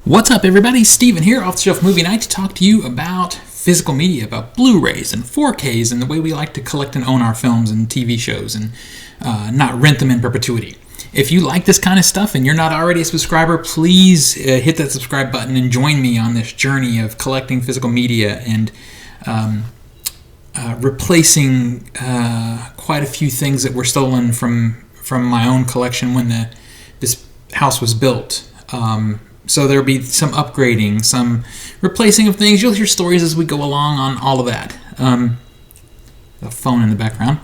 What's up, everybody? Steven here, Off the Shelf Movie Night, to talk to you about physical media, about Blu-rays and 4Ks and the way we like to collect and own our films and TV shows and not rent them in perpetuity. If you like this kind of stuff and you're not already a subscriber, please hit that subscribe button and join me on this journey of collecting physical media and replacing quite a few things that were stolen from my own collection when this house was built. So there'll be some upgrading, some replacing of things. You'll hear stories as we go along on all of that. The phone in the background.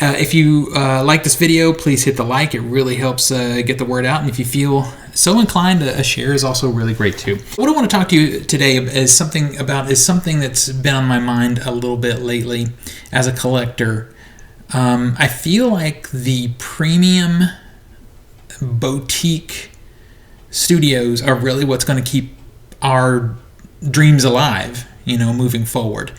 If you like this video, please hit the like. It really helps get the word out. And if you feel so inclined, a share is also really great too. What I want to talk to you today is something that's been on my mind a little bit lately as a collector. I feel like the premium boutique studios are really what's going to keep our dreams alive, moving forward.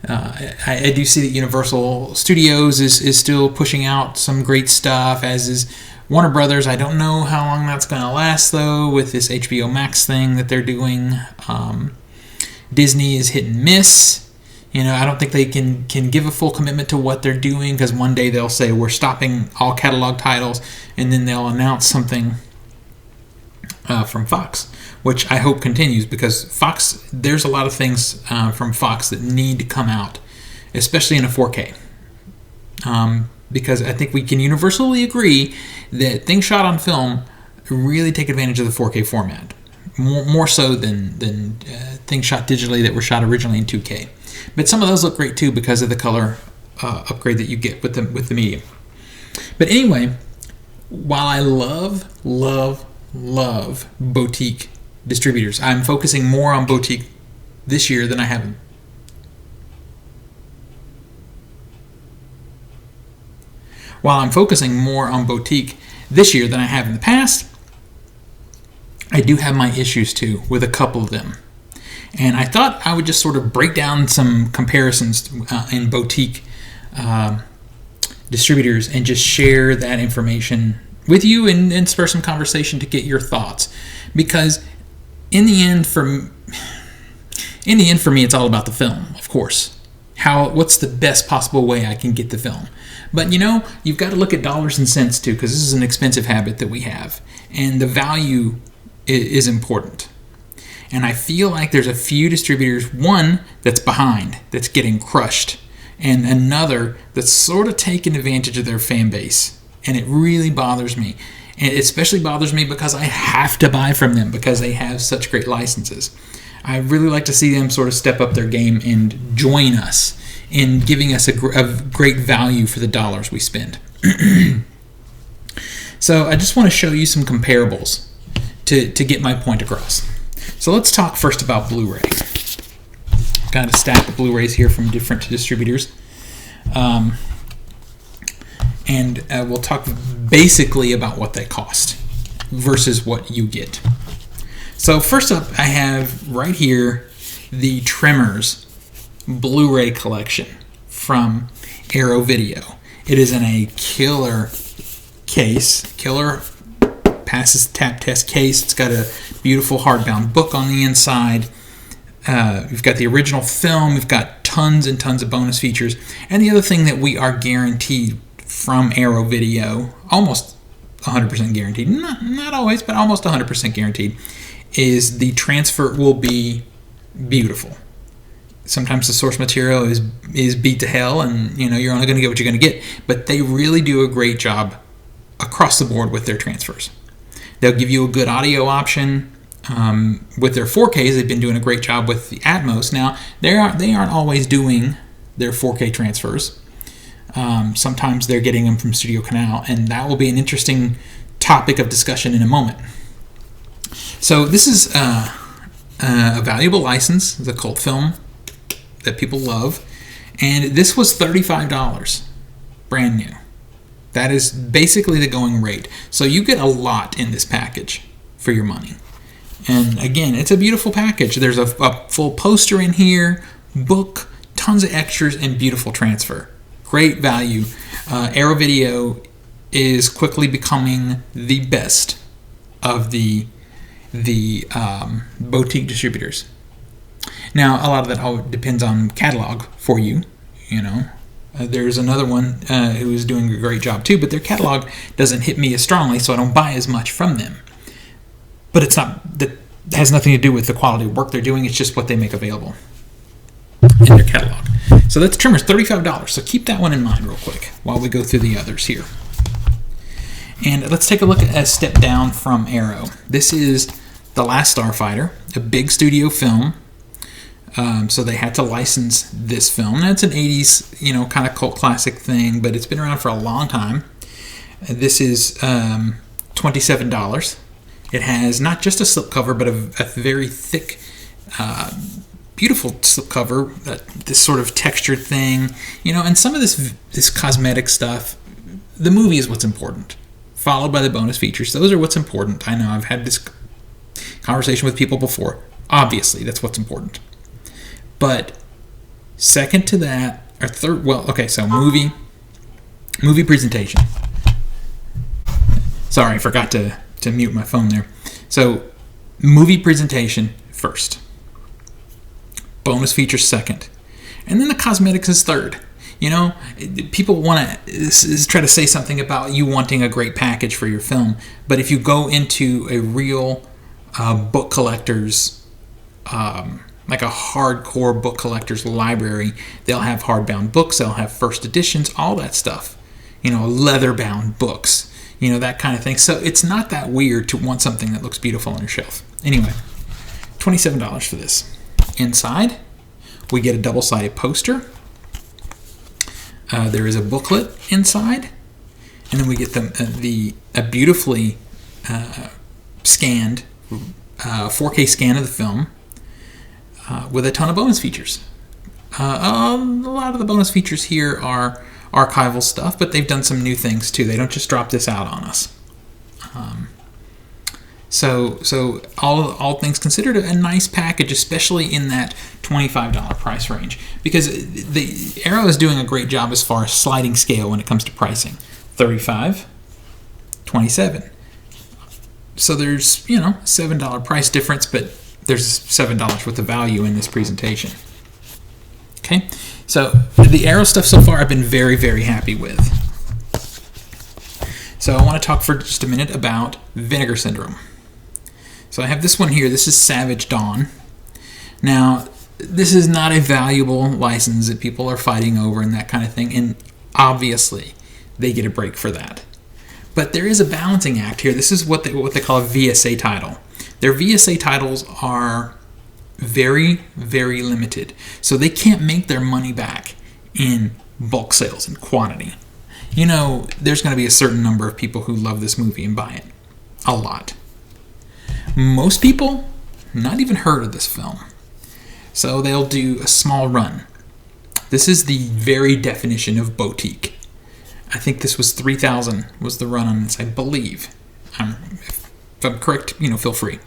I do see that Universal Studios is still pushing out some great stuff, as is Warner Brothers. I don't know how long that's going to last, though, with this HBO Max thing that they're doing. Disney is hit and miss. I don't think they can give a full commitment to what they're doing, because one day they'll say, we're stopping all catalog titles, and then they'll announce something from Fox, which I hope continues, because Fox, there's a lot of things from Fox that need to come out, especially in a 4K. Because I think we can universally agree that things shot on film really take advantage of the 4K format, more so than things shot digitally that were shot originally in 2K. But some of those look great too because of the color upgrade that you get with the medium. But anyway, while I love boutique distributors, I'm focusing more on boutique this year than I have. While I'm focusing more on boutique this year than I have in the past, I do have my issues too with a couple of them. And I thought I would just sort of break down some comparisons in boutique distributors and just share that information with you and spur some conversation to get your thoughts. Because in the end for me, it's all about the film, of course. What's the best possible way I can get the film? But you've got to look at dollars and cents too, because this is an expensive habit that we have, and the value is important. And I feel like there's a few distributors, one that's behind, that's getting crushed, and another that's sort of taking advantage of their fan base. And it really bothers me. And it especially bothers me because I have to buy from them because they have such great licenses. I really like to see them sort of step up their game and join us in giving us a great value for the dollars we spend. So I just want to show you some comparables to get my point across. So let's talk first about Blu-ray. Got a stack of Blu-rays here from different distributors. And we'll talk basically about what they cost versus what you get. So first up, I have right here the Tremors Blu-ray collection from Arrow Video. It is in a killer case, killer passes tap test case. It's got a beautiful hardbound book on the inside. We've got the original film. We've got tons and tons of bonus features. And the other thing that we are guaranteed from Arrow Video, almost 100% guaranteed, not always, but almost 100% guaranteed, is the transfer will be beautiful. Sometimes the source material is beat to hell, and you're only going to get what you're going to get, but they really do a great job across the board with their transfers. They'll give you a good audio option. With their 4Ks, they've been doing a great job with the Atmos. Now, they aren't always doing their 4K transfers. Sometimes they're getting them from Studio Canal, and that will be an interesting topic of discussion in a moment. So this is a valuable license, the cult film that people love, and this was $35, brand new. That is basically the going rate. So you get a lot in this package for your money. And again, it's a beautiful package. There's a full poster in here, book, tons of extras, and beautiful transfer. Great value. Arrow Video is quickly becoming the best of the the boutique distributors. Now, a lot of that all depends on catalog for you, you know. There's another one who is doing a great job too, but their catalog doesn't hit me as strongly, so I don't buy as much from them. But it's not, that has nothing to do with the quality of work they're doing, it's just what they make available in their catalog. So that trimmer is $35, so keep that one in mind real quick while we go through the others here. And let's take a look at a step down from Arrow. This is The Last Starfighter, a big studio film. So they had to license this film. Now, it's an 80s, you know, kind of cult classic thing, but it's been around for a long time. This is $27. It has not just a slipcover, but a very thick, beautiful slipcover, this sort of textured thing, you know, and some of this cosmetic stuff. The movie is what's important, followed by the bonus features. Those are what's important. I know I've had this conversation with people before. Obviously, that's what's important. But second to that, or third, well, okay, so movie presentation. Sorry, I forgot to mute my phone there. So movie presentation first. Bonus features second. And then the cosmetics is third. You know, people want to try to say something about you wanting a great package for your film, but if you go into a real book collector's, like a hardcore book collector's library, they'll have hardbound books, they'll have first editions, all that stuff. You know, leather-bound books, you know, that kind of thing. So it's not that weird to want something that looks beautiful on your shelf. Anyway, $27 for this. Inside, we get a double-sided poster. There is a booklet inside, and then we get a beautifully scanned 4K scan of the film with a ton of bonus features. A lot of the bonus features here are archival stuff, but they've done some new things too. They don't just drop this out on us. So all things considered, a nice package, especially in that $25 price range, because the Arrow is doing a great job as far as sliding scale when it comes to pricing. $35, $27. So there's, you know, $7 price difference, but there's $7 worth of value in this presentation. Okay, so the Arrow stuff so far I've been very, very happy with. So I want to talk for just a minute about Vinegar Syndrome. So I have this one here. This is Savage Dawn. Now, this is not a valuable license that people are fighting over and that kind of thing, and obviously they get a break for that. But there is a balancing act here. This is what they call a VSA title. Their VSA titles are very, very limited, so they can't make their money back in bulk sales and quantity. You know, there's going to be a certain number of people who love this movie and buy it. A lot. Most people, not even heard of this film. So they'll do a small run. This is the very definition of boutique. I think this was 3,000 was the run on this, I believe. If I'm correct, you know, feel free.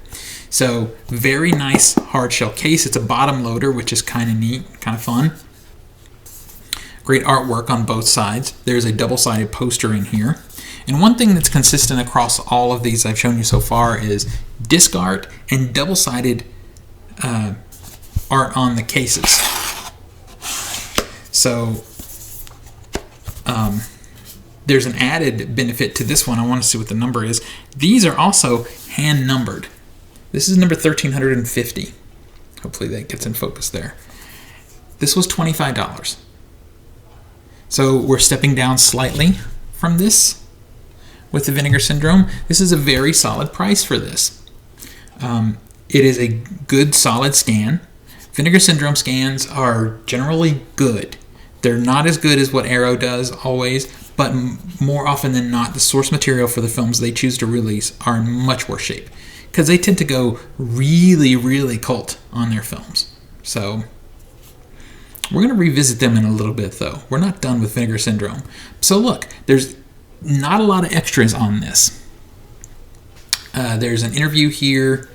So very nice hard shell case. It's a bottom loader, which is kind of neat, kind of fun. Great artwork on both sides. There's a double-sided poster in here. And one thing that's consistent across all of these I've shown you so far is disc art and double-sided art on the cases. So there's an added benefit to this one. I want to see what the number is. These are also hand numbered. This is number 1350. Hopefully that gets in focus there. This was $25. So we're stepping down slightly from this with the Vinegar Syndrome. This is a very solid price for this. It is a good, solid scan. Vinegar Syndrome scans are generally good. They're not as good as what Arrow does always, but more often than not, the source material for the films they choose to release are in much worse shape, because they tend to go really, really cult on their films. So we're going to revisit them in a little bit, though. We're not done with Vinegar Syndrome. So look, there's not a lot of extras on this. There's an interview here,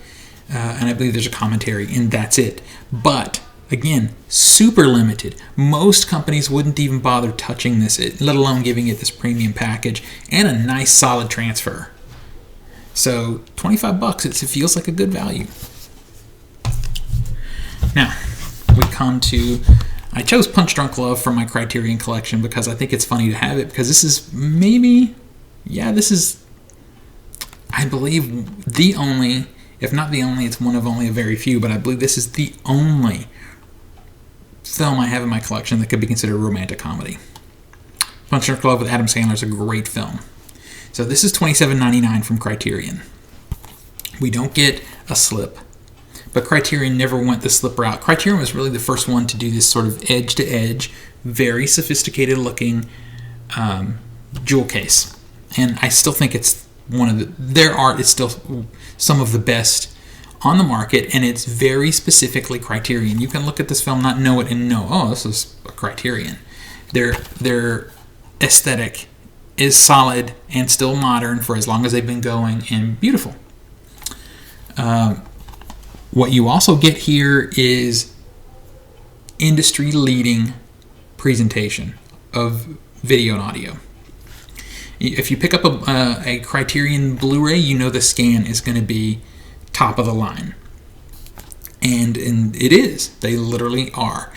and I believe there's a commentary, and that's it. But again, super limited. Most companies wouldn't even bother touching this, let alone giving it this premium package and a nice solid transfer. So $25, it feels like a good value. Now, we come to, I chose Punch Drunk Love from my Criterion collection because I think it's funny to have it, because this is maybe, this is, I believe, the only, if not the only, it's one of only a very few, but I believe this is the only film I have in my collection that could be considered a romantic comedy. Punch Drunk Love with Adam Sandler is a great film. So this is $27.99 from Criterion. We don't get a slip, but Criterion never went the slip route. Criterion was really the first one to do this sort of edge-to-edge, very sophisticated-looking jewel case. And I still think it's one of their art is still some of the best on the market, and it's very specifically Criterion. You can look at this film, not know it, and know, oh, this is a Criterion. Their aesthetic is solid and still modern for as long as they've been going, and beautiful. What you also get here is industry-leading presentation of video and audio. If you pick up a Criterion Blu-ray, you know the scan is going to be top of the line. And it is. They literally are.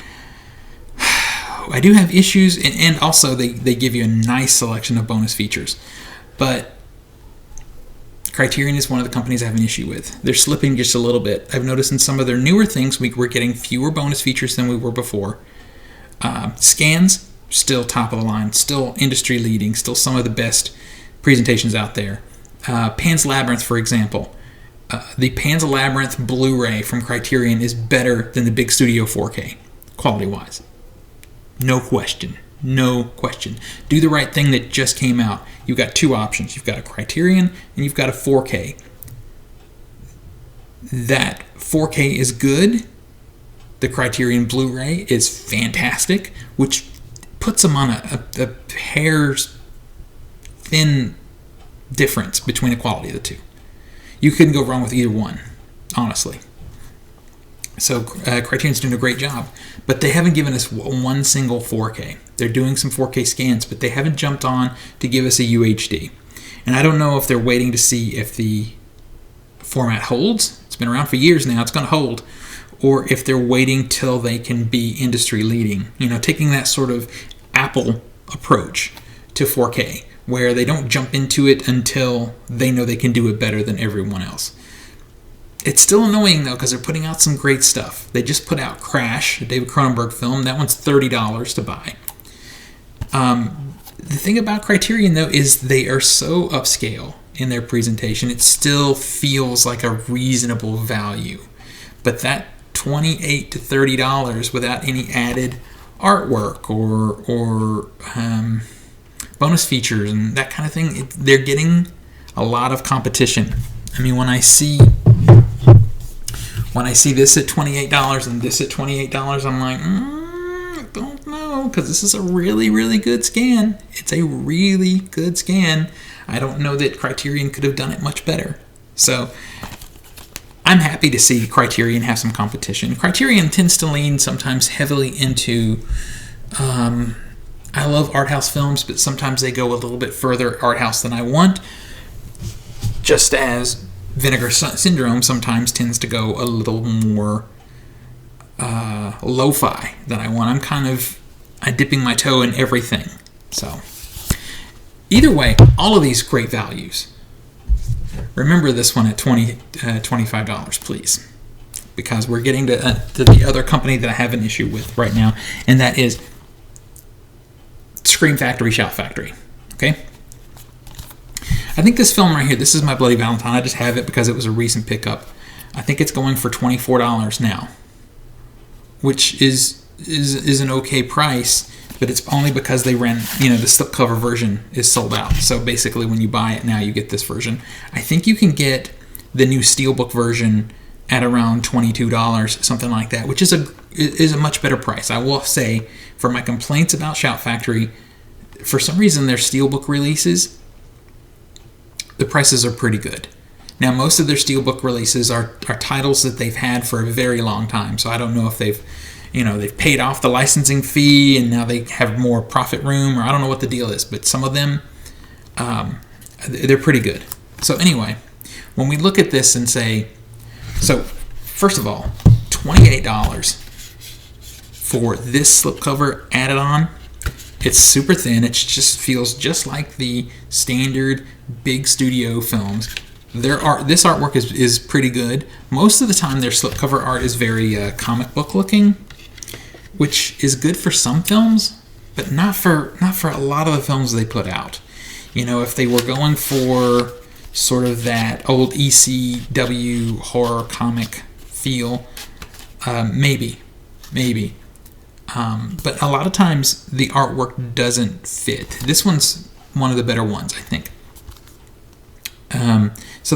I do have issues, and also they give you a nice selection of bonus features. But Criterion is one of the companies I have an issue with. They're slipping just a little bit. I've noticed in some of their newer things, we're getting fewer bonus features than we were before. Scans, still top of the line, still industry leading, still some of the best presentations out there. Pan's Labyrinth, for example. The Pan's Labyrinth Blu-ray from Criterion is better than the big studio 4K, quality-wise. No question. No question. Do the Right Thing that just came out. You've got two options. You've got a Criterion and you've got a 4K. That 4K is good. The Criterion Blu-ray is fantastic, which puts them on a hair's thin difference between the quality of the two. You couldn't go wrong with either one, honestly. So Criterion's doing a great job, but they haven't given us one single 4K. They're doing some 4K scans, but they haven't jumped on to give us a UHD. And I don't know if they're waiting to see if the format holds. It's been around for years now. It's going to hold. Or if they're waiting till they can be industry leading. You know, taking that sort of Apple approach to 4K, where they don't jump into it until they know they can do it better than everyone else. It's still annoying, though, because they're putting out some great stuff. They just put out Crash, a David Cronenberg film. That one's $30 to buy. The thing about Criterion, though, is they are so upscale in their presentation. It still feels like a reasonable value. But that $28 to $30 without any added artwork or bonus features and that kind of thing, they're getting a lot of competition. I mean, when I see this at $28 and this at $28, I'm like, I don't know, because this is a really, really good scan. It's a really good scan. I don't know that Criterion could have done it much better. So I'm happy to see Criterion have some competition. Criterion tends to lean sometimes heavily into, I love art house films, but sometimes they go a little bit further art house than I want, just as Vinegar Syndrome sometimes tends to go a little more lo-fi than I want. I'm dipping my toe in everything. So either way, all of these great values. Remember this one at $25, please, because we're getting to the other company that I have an issue with right now, and that is ScreamFactory, Shout Factory. Okay? I think this film right here, this is My Bloody Valentine. I just have it because it was a recent pickup. I think it's going for $24 now, which is an okay price, but it's only because they ran, the slipcover version is sold out. So basically when you buy it now, you get this version. I think you can get the new Steelbook version at around $22, something like that, which is a much better price. I will say, for my complaints about Shout Factory, for some reason their Steelbook releases, the prices are pretty good. Now, most of their Steelbook releases are titles that they've had for a very long time, so I don't know if they've paid off the licensing fee and now they have more profit room, or I don't know what the deal is, but some of them, they're pretty good. So anyway, when we look at this and say, so first of all, $28 for this slipcover added on. It's super thin. It just feels just like the standard big studio films. This artwork is pretty good. Most of the time, their slipcover art is very comic book looking, which is good for some films, but not for a lot of the films they put out. You know, if they were going for sort of that old ECW horror comic feel, maybe. But a lot of times the artwork doesn't fit. This one's one of the better ones, I think. So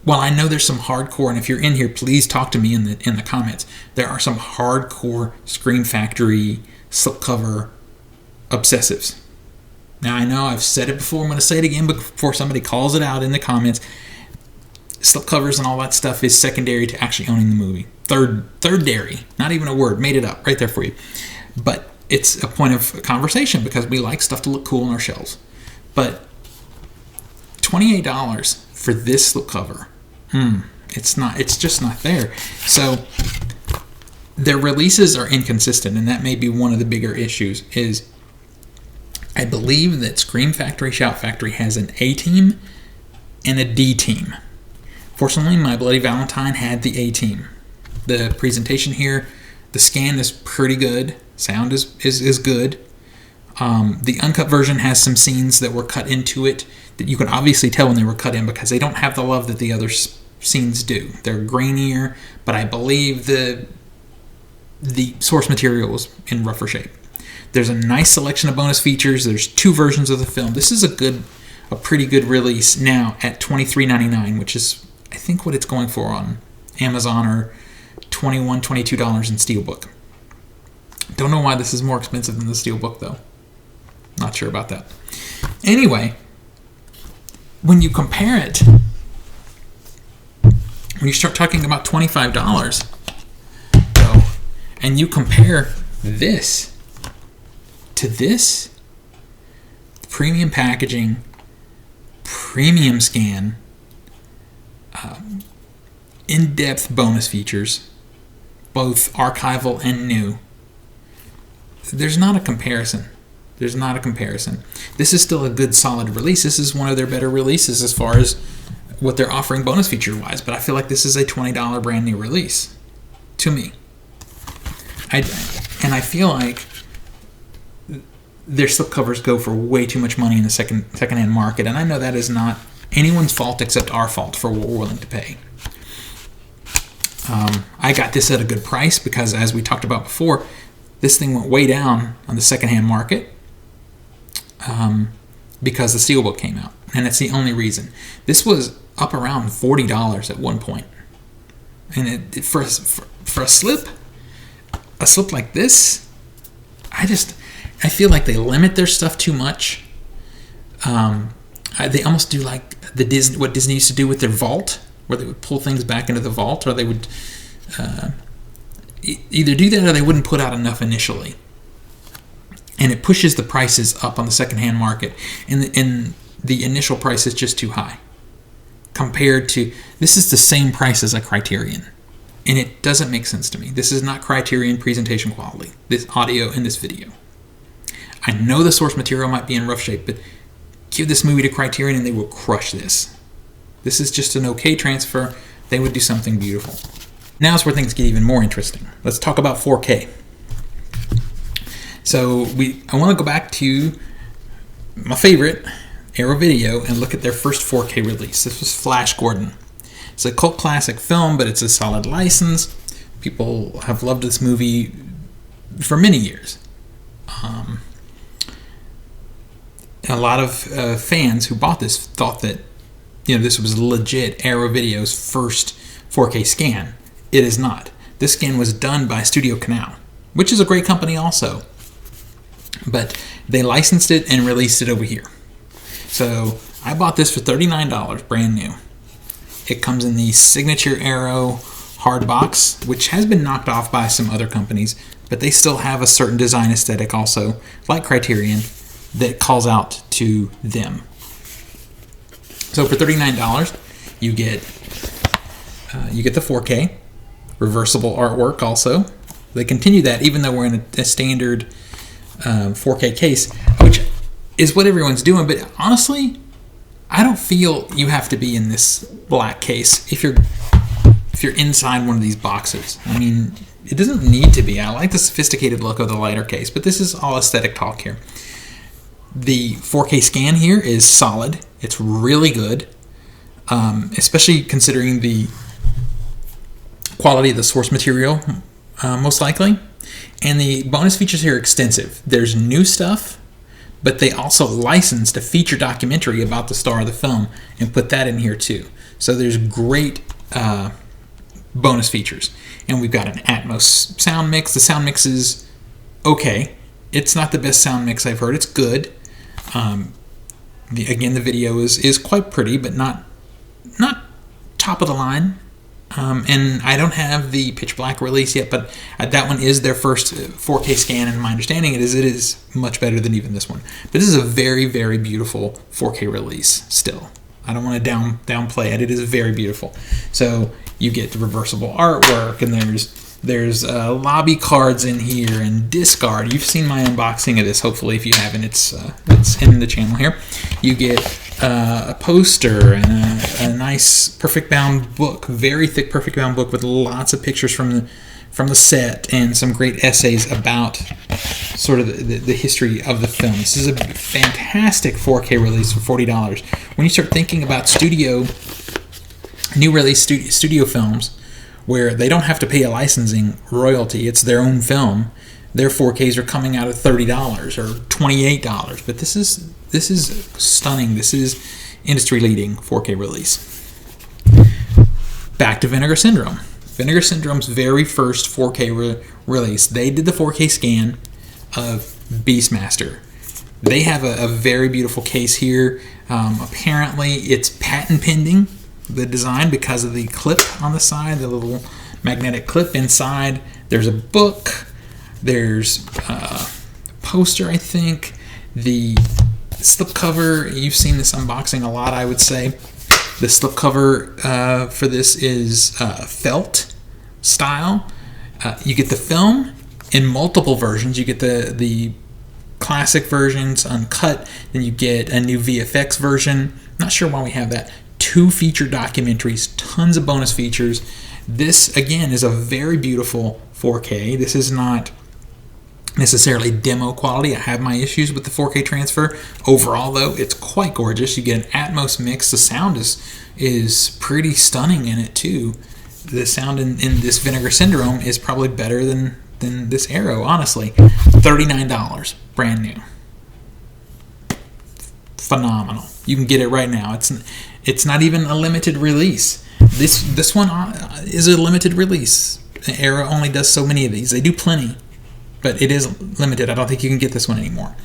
while I know there's some hardcore, and if you're in here, please talk to me in the comments. There are some hardcore ScreamFactory slipcover obsessives. Now I know I've said it before. I'm going to say it again before somebody calls it out in the comments. Slipcovers and all that stuff is secondary to actually owning the movie. Third-dairy, not even a word, made it up right there for you. But it's a point of conversation because we like stuff to look cool on our shelves. But $28 for this slipcover, it's just not there. So their releases are inconsistent, and that may be one of the bigger issues. Is I believe that ScreamFactory, Shout Factory has an A team and a D team. Fortunately, My Bloody Valentine had the A team. The presentation here, the scan is pretty good. Sound is good. The uncut version has some scenes that were cut into it that you can obviously tell when they were cut in because they don't have the love that the other scenes do. They're grainier, but I believe the source material was in rougher shape. There's a nice selection of bonus features. There's 2 versions of the film. This is a pretty good release now at $23.99, which is I think what it's going for on Amazon, or $21, $22 in Steelbook. Don't know why this is more expensive than the Steelbook, though. Not sure about that. Anyway, when you compare it, when you start talking about $25, though, and you compare this to this, premium packaging, premium scan, in-depth bonus features, both archival and new, there's not a comparison. This is still a good, solid release. This is one of their better releases as far as what they're offering bonus feature-wise, but I feel like this is a $20 brand new release to me. I feel like their slipcovers go for way too much money in the secondhand market, and I know that is not anyone's fault except our fault for what we're willing to pay. I got this at a good price because, as we talked about before, this thing went way down on the secondhand market because the Steelbook came out, and that's the only reason. This was up around $40 at one point, and for a slip like this, I feel like they limit their stuff too much. They almost do like what Disney used to do with their vault, where they would pull things back into the vault, or they would either do that or they wouldn't put out enough initially. And it pushes the prices up on the secondhand market, and the initial price is just too high. Compared to, this is the same price as a Criterion, and it doesn't make sense to me. This is not Criterion presentation quality, this audio and this video. I know the source material might be in rough shape, but give this movie to Criterion and they will crush this. This is just an okay transfer. They would do something beautiful. Now is where things get even more interesting. Let's talk about 4K. So I want to go back to my favorite, Arrow Video, and look at their first 4K release. This was Flash Gordon. It's a cult classic film, but it's a solid license. People have loved this movie for many years. A lot of fans who bought this thought that this was legit Arrow Video's first 4K scan. It is not. This scan was done by Studio Canal, which is a great company also. But they licensed it and released it over here. So I bought this for $39, brand new. It comes in the signature Arrow hard box, which has been knocked off by some other companies, but they still have a certain design aesthetic also, like Criterion, that calls out to them. So for $39, You get the 4K, reversible artwork also. They continue that even though we're in a standard 4K case, which is what everyone's doing. But honestly, I don't feel you have to be in this black case if you're inside one of these boxes. I mean, it doesn't need to be. I like the sophisticated look of the lighter case, but this is all aesthetic talk here. The 4K scan here is solid. It's really good, especially considering the quality of the source material, most likely. And the bonus features here are extensive. There's new stuff, but they also licensed a feature documentary about the star of the film and put that in here too. So there's great bonus features. And we've got an Atmos sound mix. The sound mix is okay. It's not the best sound mix I've heard. It's good. Again, the video is quite pretty, but not top of the line. And I don't have the pitch black release yet, but that one is their first 4K scan, and my understanding it is much better than even this one. But this is a very, very beautiful 4K release still. I don't want to downplay it. It is very beautiful. So you get the reversible artwork, and there's lobby cards in here and disc art. You've seen my unboxing of this. Hopefully, if you haven't, it's in the channel here. You get a poster and a nice perfect bound book, very thick perfect bound book with lots of pictures from the set and some great essays about sort of the history of the film. This is a fantastic 4K release for $40. When you start thinking about new release studio films where they don't have to pay a licensing royalty, it's their own film, their 4Ks are coming out at $30 or $28. But this is stunning. This is industry-leading 4K release. Back to Vinegar Syndrome. Vinegar Syndrome's very first 4K release, they did the 4K scan of Beastmaster. They have a very beautiful case here. Apparently, it's patent pending, the design, because of the clip on the side, the little magnetic clip inside. There's a book. There's a poster, I think. The slipcover, you've seen this unboxing a lot, I would say. The slipcover for this is felt style. You get the film in multiple versions. You get the classic versions, uncut. Then you get a new VFX version. Not sure why we have that. 2 feature documentaries, tons of bonus features. This, again, is a very beautiful 4K. This is not necessarily demo quality. I have my issues with the 4K transfer. Overall, though, it's quite gorgeous. You get an Atmos mix. The sound is pretty stunning in it, too. The sound in this Vinegar Syndrome is probably better than this Arrow, honestly. $39, brand new. Phenomenal. You can get it right now. It's not even a limited release. This one is a limited release. Arrow only does so many of these. They do plenty, but it is limited. I don't think you can get this one anymore.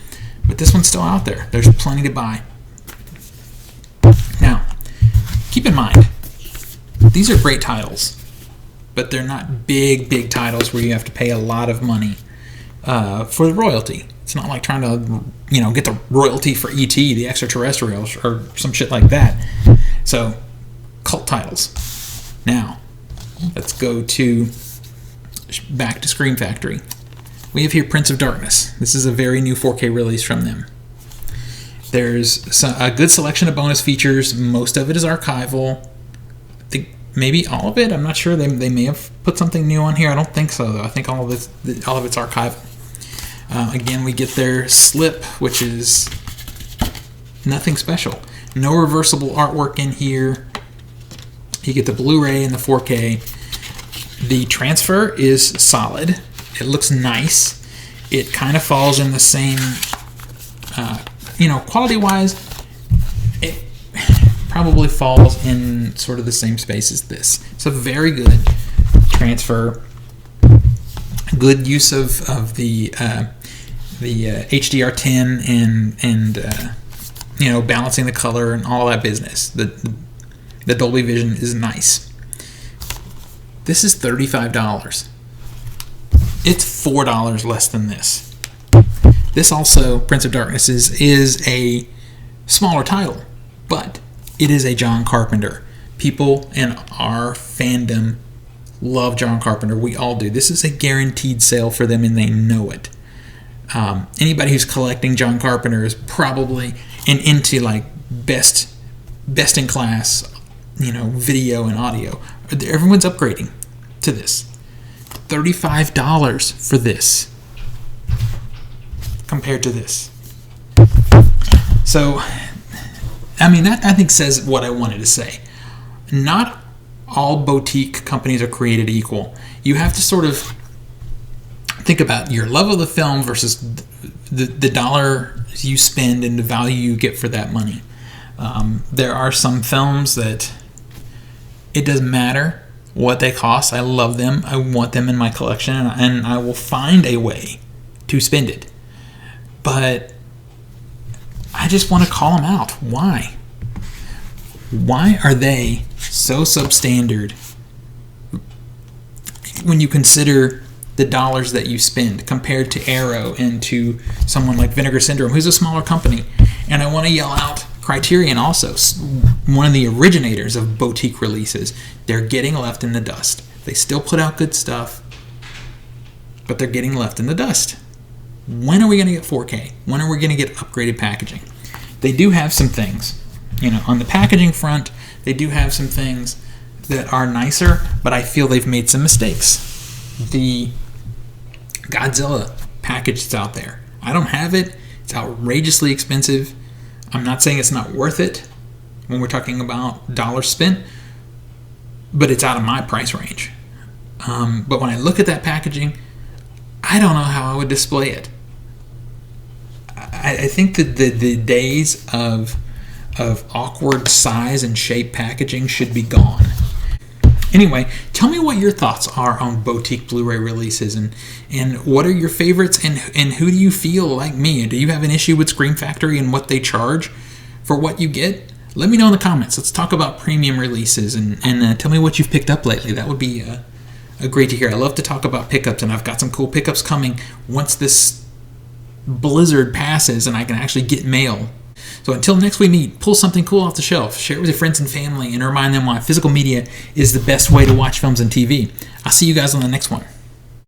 But this one's still out there. There's plenty to buy. Now, keep in mind, these are great titles, but they're not big titles where you have to pay a lot of money for the royalty. It's not like trying to, get the royalty for E.T., the extraterrestrials, or some shit like that. So, cult titles. Now, let's go back to ScreamFactory. We have here Prince of Darkness. This is a very new 4K release from them. There's a good selection of bonus features. Most of it is archival. I think maybe all of it. I'm not sure. They may have put something new on here. I don't think so, though. I think all of it's archival. Again, we get their slip, which is nothing special. No reversible artwork in here. You get the Blu-ray and the 4K. The transfer is solid. It looks nice. It kind of falls in the same, quality-wise, it probably falls in sort of the same space as this. It's a very good transfer. Good use of the HDR10 and balancing the color and all that business. The Dolby Vision is nice. This is $35. It's $4 less than this. This also, Prince of Darkness, is a smaller title, but it is a John Carpenter people in our fandom love John Carpenter. We all do. This is a guaranteed sale for them, and they know it. Anybody who's collecting John Carpenter is probably into like best in class, video and audio. Everyone's upgrading to this. $35 for this compared to this. So, that I think says what I wanted to say. Not all boutique companies are created equal. You have to sort of think about your love of the film versus the dollar you spend and the value you get for that money. There are some films that it doesn't matter what they cost. I love them. I want them in my collection, and I will find a way to spend it. But I just want to call them out. Why? Why are they so substandard when you consider the dollars that you spend compared to Arrow and to someone like Vinegar Syndrome, who's a smaller company? And I want to yell out Criterion also, one of the originators of boutique releases. They're getting left in the dust. They still put out good stuff, but they're getting left in the dust. When are we going to get 4K? When are we going to get upgraded packaging? They do have some things, on the packaging front, they do have some things that are nicer, but I feel they've made some mistakes. The Godzilla package that's out there, I don't have it. It's outrageously expensive. I'm not saying it's not worth it when we're talking about dollars spent, but it's out of my price range. But when I look at that packaging, I don't know how I would display it. I think that the days of awkward size and shape packaging should be gone. Anyway, tell me what your thoughts are on boutique Blu-ray releases, and what are your favorites, and who do you feel like me? Do you have an issue with ScreamFactory and what they charge for what you get? Let me know in the comments. Let's talk about premium releases, and tell me what you've picked up lately. That would be great to hear. I love to talk about pickups, and I've got some cool pickups coming once this blizzard passes and I can actually get mail. So until next we meet, pull something cool off the shelf, share it with your friends and family, and remind them why physical media is the best way to watch films and TV. I'll see you guys on the next one.